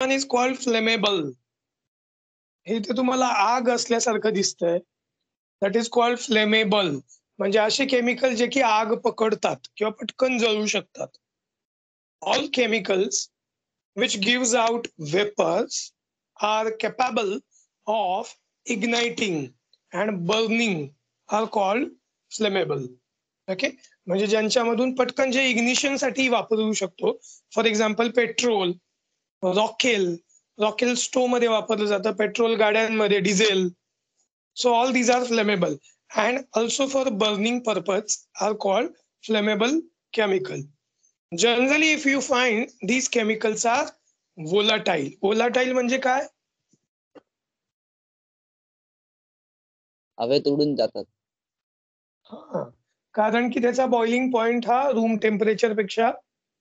one is called flammable. इथे तुम्हाला आग असल्यासारखं दिसतंय. That is called flammable. म्हणजे असे केमिकल जे की आग पकडतात किंवा पटकन जळू शकतात. All chemicals which gives out vapors are capable of igniting and burning are called flammable. Okay, म्हणजे ज्यांच्यामधून पटकन जे इग्निशन साठी वापरू शकतो. फॉर एक्झाम्पल पेट्रोल, रॉकेल स्टोव मध्ये वापरलं जातं, पेट्रोल गाड्यांमध्ये, diesel. So all these are flammable and also for burning purpose are called flammable chemical. Generally if you find these chemicals are volatile. Volatile म्हणजे काय? हवेत उडून जातात. कारण की त्याचा बॉइलिंग पॉइंट हा रूम टेम्परेचर पेक्षा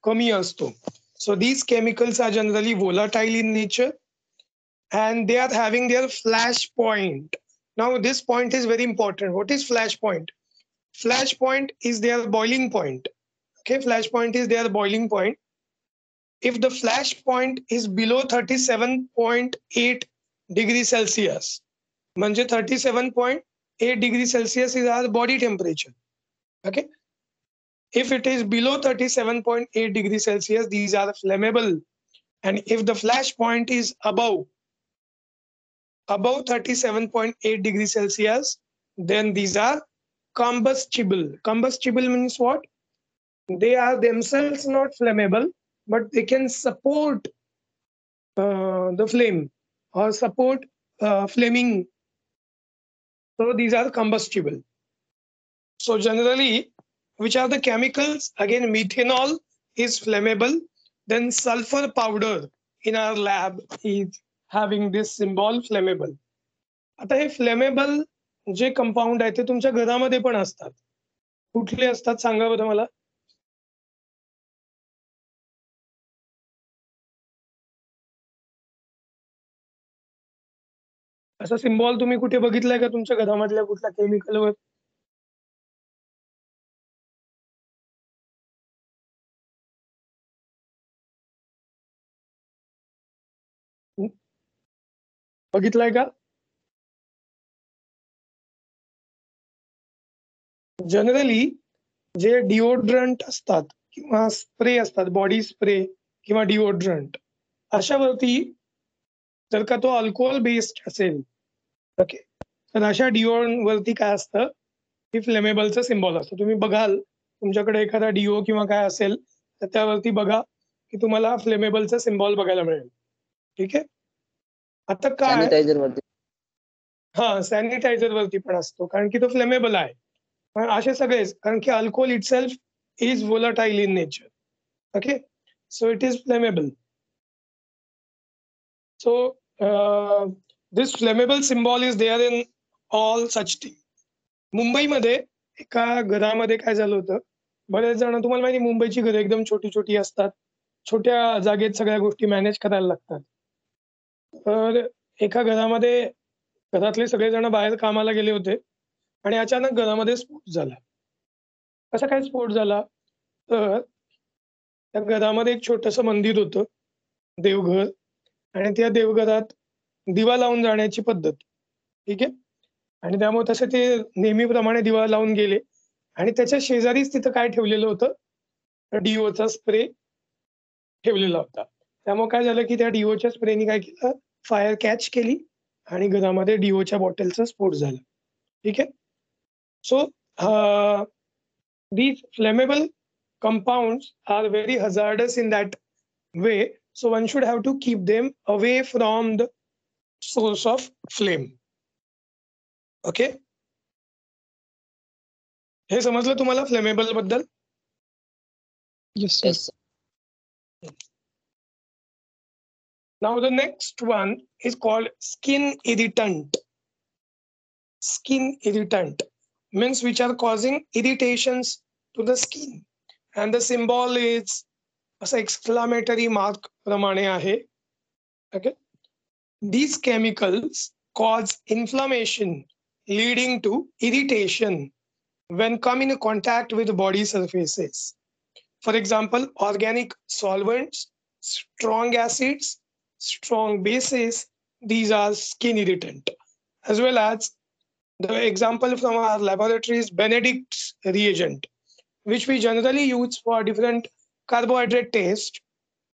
कमी असतो. So these chemicals are generally volatile in nature and they are having their flash point. Now this point is very important. What is flash point? Flash point is their boiling point. Okay, flash point is their boiling point. If the flash point is below 37.8 degrees Celsius, म्हणजे 37.8 degrees Celsius is our body temperature. Okay, if it is below 37.8 degrees Celsius, these are flammable. And if the flash point is above 37.8 degrees Celsius, then these are combustible. Combustible means what? They are themselves not flammable, but they can support the flame or support flaming. So these are combustible. So generally, which are the chemicals? Again, methanol is flammable. Then sulfur powder in our lab is having this symbol flammable. आता हे flammable जे compound आहे ते तुमच्या घरामध्ये पण असतात. कुठले असतात सांगा बरं मला. असा सिम्बॉल तुम्ही कुठे बघितलाय का तुमच्या घरामधल्या कुठल्या केमिकलवर? बघितलाय का? जनरली जे डिओड्रंट असतात किंवा स्प्रे असतात, बॉडी स्प्रे किंवा डिओड्रंट, अशावरती जर का तो अल्कोहोल बेस्ड असेल, ओके, तर अशा डिओवरती काय असतं की फ्लेमेबलचं सिम्बॉल असतं. तुम्ही बघाल तुमच्याकडे एखादा डिओ किंवा काय असेल तर त्यावरती बघा की तुम्हाला फ्लेमेबलचा सिम्बॉल बघायला मिळेल. ठीक आहे. आता काय, सॅनिटायझर वरती, सॅनिटायझर वरती पण असतो कारण की तो फ्लेमेबल आहे. पण असे सगळेच, कारण की alcohol itself is volatile in nature. Okay, so it is flammable. So this flammable symbol is there in all such things. मुंबईमध्ये एका घरामध्ये काय झालं होतं, बरेच जण, तुम्हाला माहिती मुंबईची घरं एकदम छोटी छोटी असतात, छोट्या जागेत सगळ्या गोष्टी मॅनेज करायला लागतात. तर एका घरामध्ये घरातले सगळेजण बाहेर कामाला गेले होते आणि अचानक घरामध्ये स्फोट झाला. कसा काय स्फोट झाला? तर त्या घरामध्ये एक छोटंसं मंदिर होतं, देवघर, आणि त्या देवघरात दिवा लावून जाण्याची पद्धत. ठीक आहे. आणि त्यामुळे तसे ते नेहमीप्रमाणे दिवा लावून गेले आणि त्याच्या शेजारीच तिथं काय ठेवलेलं होतं, डिओचा स्प्रे ठेवलेला होता. त्यामुळे काय झालं की त्या डिओच्या स्प्रेनी काय केलं, फायर कॅच केली आणि घरामध्ये डिओच्या बॉटलचा स्फोट झाला. ठीक आहे. So these flammable compounds are very hazardous in that way, so one should have to keep them away from the source of flame. Okay, हे समजलं तुम्हाला फ्लेमेबल बद्दल? yes. Now the next one is called skin irritant. Skin irritant means which are causing irritations to the skin, and the symbol is असा exclamatory mark प्रमाणे आहे. Okay, these chemicals cause inflammation leading to irritation when come in contact with body surfaces. For example, organic solvents, strong acids, strong bases, these are skin irritant. As well as the example from our laboratory is Benedict's reagent, which we generally use for different carbohydrate taste.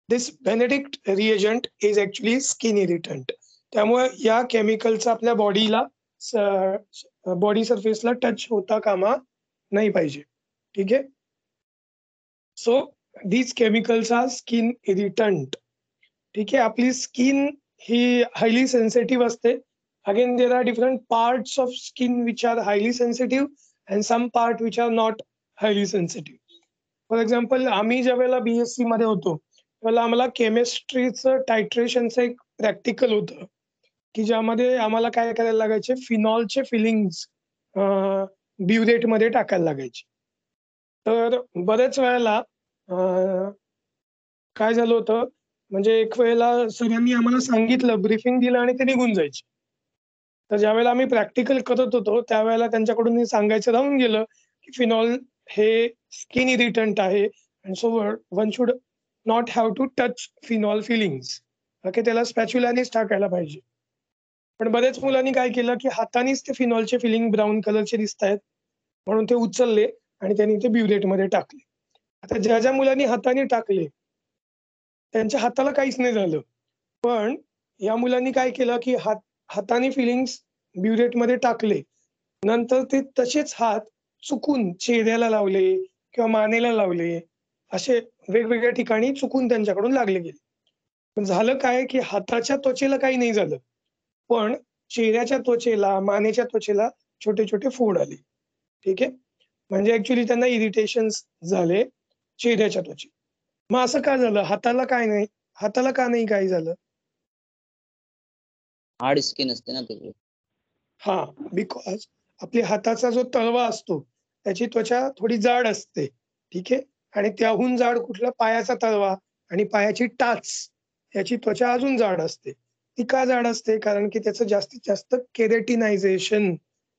This Benedict reagent is actually skin irritant. त्यामुळे या केमिकलचा आपल्या बॉडीला body सरफेसला touch होता कामा नाही पाहिजे. ठीक आहे. So these chemicals are skin irritant. ठीक आहे. आपली स्किन ही हायली सेन्सिटिव्ह असते. Again, there are different parts of skin which are highly sensitive and some part which are not highly sensitive. For example आम्ही ज्या वेळेला BSc मध्ये होतो त्यावेळेला आम्हाला केमिस्ट्रीचं टायट्रेशनचं एक प्रॅक्टिकल होतं की ज्यामध्ये आम्हाला काय करायला लागायचे, फिनॉलचे फिलिंग्स ब्युरेटमध्ये टाकायला लागायचे. तर बऱ्याच वेळेला काय झालं होतं, म्हणजे एक वेळेला सरांनी आम्हाला सांगितलं, ब्रीफिंग दिलं आणि ते निघून जायचे. तर ज्यावेळेला आम्ही प्रॅक्टिकल करत होतो त्यावेळेला त्यांच्याकडून सांगायचं राहून गेलं की फिनॉल हे स्किन इरिटंट आहे and so one should not have to touch phenol fillings. Okay, त्याला स्पॅच्युलानेच टाकायला पाहिजे. पण बऱ्याच मुलांनी काय केलं की हातानेच ते फिनॉलचे फिलिंग ब्राऊन कलरचे दिसत आहेत म्हणून ते उचलले आणि त्यांनी ते ब्युरेटमध्ये टाकले. आता ज्या ज्या मुलांनी हाताने टाकले त्यांच्या हाताला काहीच नाही झालं. पण या मुलांनी काय केलं की हाताने फिलिंग्स ब्युरेटमध्ये टाकले, नंतर ते तसेच हात चुकून चेहऱ्याला लावले किंवा मानेला लावले, असे वेगवेगळ्या ठिकाणी चुकून त्यांच्याकडून लागले गेले. पण झालं काय की हाताच्या त्वचेला काही नाही झालं, पण चेहऱ्याच्या त्वचेला, मानेच्या त्वचेला छोटे छोटे फोड आले. ठीक आहे. म्हणजे ऍक्च्युली त्यांना इरिटेशन्स झाले चेहऱ्याच्या त्वचे. मग असं का झालं? हाताला काय नाही, हाताला का नाही काही झालं? हार्ड स्किन असते ना त्याची. हा, बिकॉज आपल्या हाताचा जो तळवा असतो त्याची त्वचा थोडी जाड असते. ठीक आहे. आणि त्याहून जाड कुठला, पायाचा तळवा आणि पायाची टाच याची त्वचा अजून जाड असते. ती का जाड असते? कारण की त्याचं जास्तीत जास्त केरेटिनायझेशन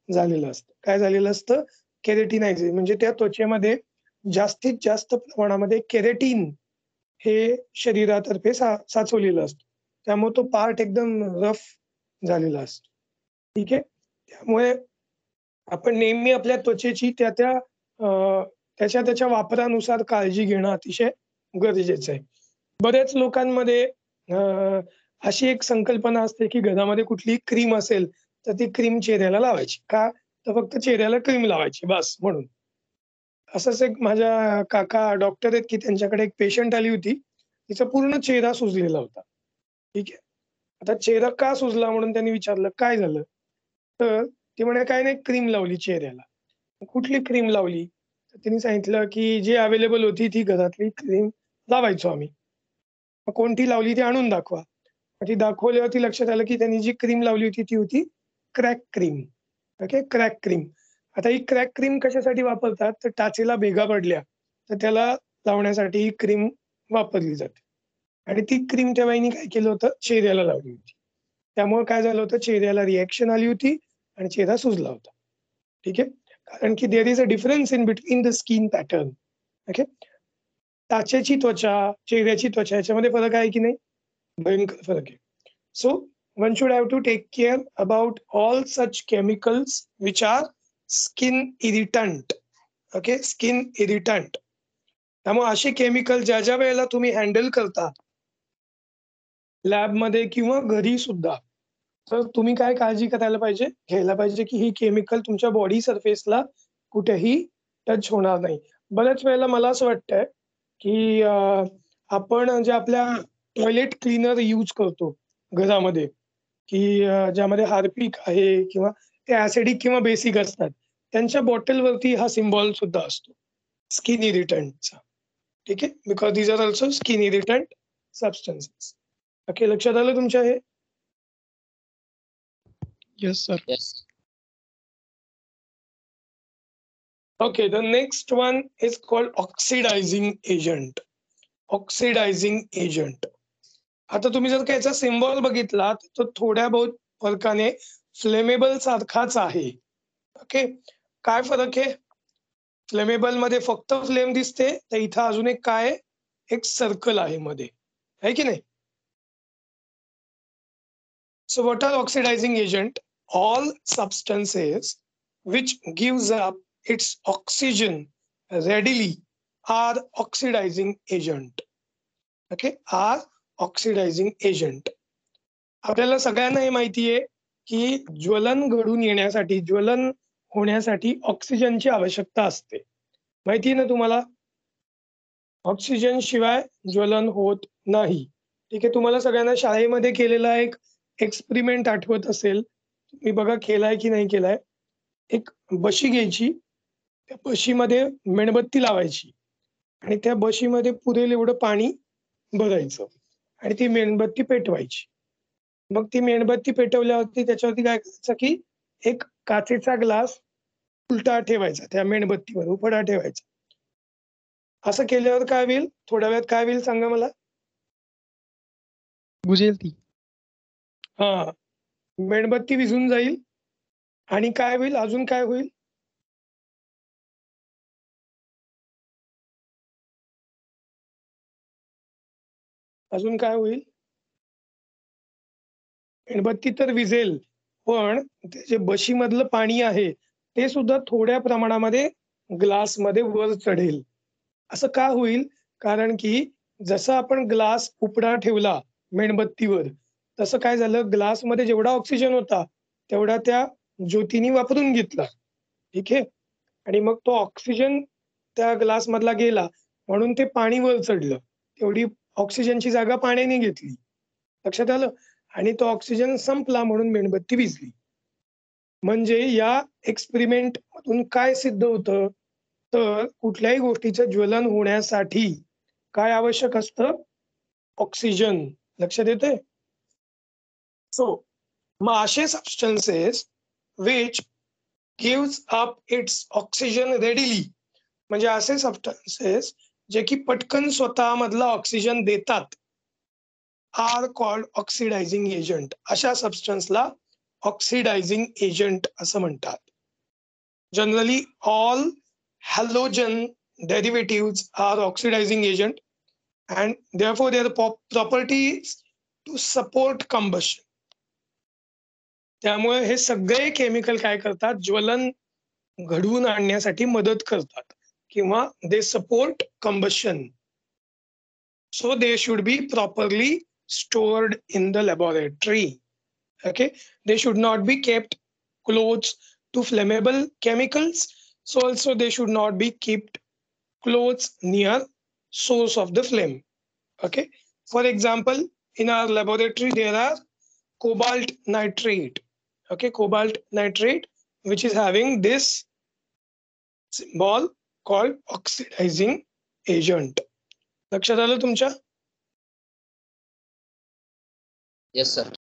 झालेलं असतं. काय झालेलं असतं? केरेटिनायझेशन म्हणजे त्या त्वचेमध्ये जास्तीत जास्त प्रमाणामध्ये केरेटिन हे शरीरातर्फे साचवलेलं असतं. त्यामुळे तो पार्ट एकदम रफ झालेला असतो. ठीक आहे. त्यामुळे आपण नेहमी आपल्या त्वचेची त्याच्या वापरानुसार काळजी घेणं अतिशय गरजेचं आहे. बऱ्याच लोकांमध्ये अशी एक संकल्पना असते की घरामध्ये कुठली क्रीम असेल तर ती क्रीम चेहऱ्याला लावायची. का? तर फक्त चेहऱ्याला क्रीम लावायची बस म्हणून. असंच एक माझ्या काका डॉक्टर आहेत की त्यांच्याकडे एक पेशंट आली होती. तिचा पूर्ण चेहरा सुजलेला होता. ठीक आहे. आता चेहरा का सुजला म्हणून त्यांनी विचारलं, काय झालं? तर ती म्हणे, "काही नाही, क्रीम लावली चेहऱ्याला." कुठली क्रीम लावली? तर तिने सांगितलं की जी अवेलेबल होती ती घरातली क्रीम लावायचो आम्ही. मग कोणती लावली ती आणून दाखवा. मग ती दाखवल्यावरती लक्षात आलं की त्यांनी जी क्रीम लावली होती ती होती crack cream. Okay, crack cream. आता ही क्रॅक क्रीम कशासाठी वापरतात? तर टाचेला भेगा पडल्या तर त्याला लावण्यासाठी ही क्रीम वापरली जाते. आणि ती क्रीम त्या बाईंनी काय केलं होतं? चेहऱ्याला लावली होती. त्यामुळे काय झालं होतं? चेहऱ्याला रिएक्शन आली होती आणि चेहरा सुजला होता. ठीक आहे. कारण की there is a difference in between the skin pattern. Okay. टाचेची त्वचा, चेहऱ्याची त्वचा याच्यामध्ये फरक आहे की नाही? भयंकर फरक आहे. So one should have to take care about all such chemicals which are skin irritant. Okay, skin irritant. त्यामुळे असे केमिकल ज्या ज्या वेळेला तुम्ही हँडल करता लॅबमध्ये किंवा घरी सुद्धा, तर तुम्ही काय काळजी करायला पाहिजे, घ्यायला पाहिजे की ही केमिकल तुमच्या बॉडी सरफेसला कुठेही टच होणार नाही. बऱ्याच वेळेला मला असं वाटतंय की आपण जे आपल्या टॉयलेट क्लीनर यूज करतो घरामध्ये की ज्यामध्ये हार्पिक आहे किंवा ते ॲसिडिक किंवा बेसिक असतात, त्यांच्या बॉटलवरती हा सिम्बॉल सुद्धा असतो स्किन इरिटंटचा. ठीक आहे. Because these are also skin irritant substances. Okay, लक्षात आलं तुमच्या हे? Yes sir. Yes. Okay, the next one is called oxidizing agent. Oxidizing agent. आता तुम्ही जर का याचा सिम्बॉल बघितला तर थोड्या बहुत फरकाने फ्लेमेबल सारखाच आहे. ओके, काय फरक आहे? फ्लेमेबल मध्ये फक्त फ्लेम दिसते, तर इथं अजून एक काय आहे? एक सर्कल आहे मध्ये, आहे की नाही? So what are oxidizing agent? All substances which gives up its oxygen readily are oxidizing agent. Okay, are oxidizing agent. आपल्याला सगळ्यांना हे माहिती आहे की ज्वलन घडून येण्यासाठी, ज्वलन होण्यासाठी ऑक्सिजनची आवश्यकता असते. माहिती आहे ना तुम्हाला? ऑक्सिजन शिवाय ज्वलन होत नाही. ठीक आहे, तुम्हाला सगळ्यांना शाळेमध्ये केलेला एक एक्सपेरिमेंट आठवत असेल. तुम्ही बघा केलाय की नाही केलाय. एक बशी घ्यायची, त्या बशीमध्ये मेणबत्ती लावायची आणि त्या बशीमध्ये पुरेल एवढं पाणी भरायचं आणि ती मेणबत्ती पेटवायची. मग ती मेणबत्ती पेटवल्यावरती त्याच्यावरती काय करायचं की एक काचेचा ग्लास उलटा ठेवायचा, त्या मेणबत्तीवर उघडा ठेवायचा. असं केल्यावर काय होईल? थोड्या वेळात काय होईल सांगा मला? बुजेल ती. हा, मेणबत्ती विझून जाईल आणि काय होईल? अजून काय होईल? अजून काय होईल? मेणबत्ती तर विझेल, पण ते जे बशीमधलं पाणी आहे ते सुद्धा थोड्या प्रमाणामध्ये ग्लासमध्ये वर चढेल. असं का होईल? कारण की जसं आपण ग्लास उपडा ठेवला मेणबत्तीवर, तसं काय झालं, ग्लासमध्ये जेवढा ऑक्सिजन होता तेवढा त्या ज्योतीने वापरून घेतला. ठीक आहे, आणि मग तो ऑक्सिजन त्या ग्लासमधला गेला म्हणून ते पाणी वर चढलं. तेवढी ऑक्सिजनची जागा पाण्याने घेतली. लक्षात आलं? आणि तो ऑक्सिजन संपला म्हणून मेणबत्ती विझली. म्हणजे या एक्सपेरिमेंट मधून काय सिद्ध होतं? तर कुठल्याही गोष्टीचं ज्वलन होण्यासाठी काय आवश्यक असतं? ऑक्सिजन. लक्षात येते? सो मग असे substances which gives up it's oxygen readily, म्हणजे असे सबस्टन्सेस जे की पटकन स्वतःमधला ऑक्सिजन देतात, आर कॉल्ड ऑक्सिडायझिंग एजंट. अशा सबस्टन्सला ऑक्सिडायझिंग एजंट असं म्हणतात. Generally all halogen derivatives are oxidizing agent and therefore their properties to support combustion. त्यामुळे हे सगळे केमिकल काय करतात? ज्वलन घडवून आणण्यासाठी मदत करतात किंवा they support combustion. So they should be properly stored in the laboratory. Okay, they should not be kept close to flammable chemicals. So also they should not be kept close near source of the flame. Okay, for example, in our laboratory there are cobalt nitrate. Okay, cobalt nitrate which is having this symbol called oxidizing agent. लक्षात आलं तुमच्या? Yes, sir.